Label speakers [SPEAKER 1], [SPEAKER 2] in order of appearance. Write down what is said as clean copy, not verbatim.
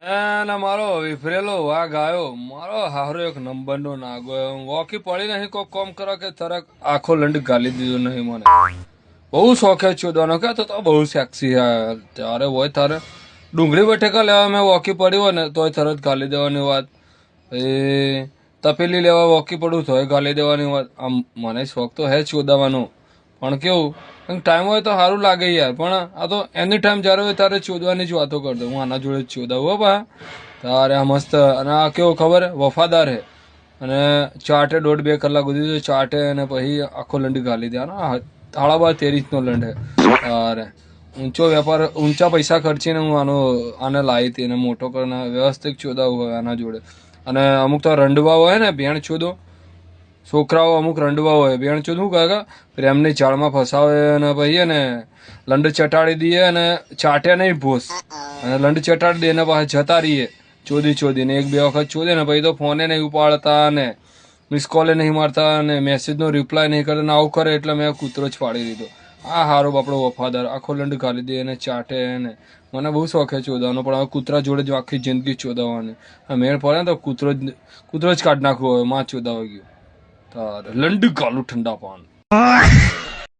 [SPEAKER 1] અને મારો વિફરેલો વાઘ આવ્યો, મારો હારો એક નંબરનો નાગો વોકી પડી નહીં કોઈ કોમ કરો કે તરત આખો લંડ ગાલી દીધો નહીં મને. બહુ શોખે ચોદવાનો કે તો બહુ સેક્સી હે ત્યારે હોય તારે ડુંગળી બટેકા લેવા મેં વોકી પડી હોય ને તોય તરત ગાલી દેવાની વાત. એ તપેલી લેવા વોકી પડું તોય ગાલી દેવાની વાત. આમ મને શોખ તો હે ચોદાવાનો, પણ કેવું ટાઈમ હોય તો સારું લાગે યાર. પણ આ તો એની ટાઈમ જ્યારે હોય ત્યારે ચોદવાની જ વાતો કરતો. હું આના જોડે જ ચોદાવું હો બા તારે. આ મસ્ત. અને આ કેવું ખબર હે, વફાદાર હે. અને ચાટે 1.5-2 કલાક સુધી તો ચાટે અને પછી આખો લંડી ગાલી દે. તાળા બાર તે રીતનો લંડ હે. અરે ઊંચો વેપાર, ઊંચા પૈસા ખર્ચીને હું આને લાવી હતી અને મોટો કરીને વ્યવસ્થિત ચોદાવું હોય આના જોડે. અને અમુક તો રંડવા હોય ને ભેણ ચોદો, છોકરાઓ અમુક રંડવા હોય ભેણ ચોદ શું કહે પ્રેમની જાળમાં ફસાવે અને પછી ને લંડ ચટાડી દઈએ અને ચાટે નહીં ભોસ અને લંડ ચટાડી દે ને પાછા જતા રહીએ ચોદીને 1-2 વખત ચોદે ને પછી તો ફોને નહીં ઉપાડતા ને મિસ કોલે નહીં મારતા અને મેસેજનો રિપ્લાય નહીં કરતા ને આવું કરે એટલે મેં કૂતરો જ પાડી દીધો. આ હારો બાપડો વફાદાર આખો લંડ ગાલી દે અને ચાટે ને. મને બહુ શોખ છે ચોદાવાનો, પણ હવે કૂતરા જોડે જ આખી જિંદગી ચોદાવાની. મેળ પડે ને તો કૂતરો જ કાઢ નાખવો હોય માં ચોદાવા ગયો તારે લંડ ગાલું ઠંડા પાન.